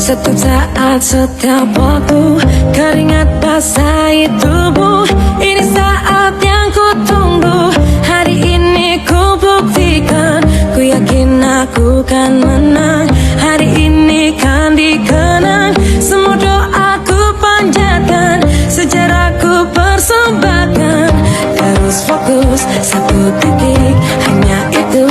Setiap saat, setiap waktu, keringat basahi tubuh. Ini saat yang ku tunggu. Hari ini ku buktikan, ku yakin aku kan menang. Hari ini kan dikenang, semua doaku panjatkan, sejarahku persembahkan. Terus fokus, satu titik, hanya itu.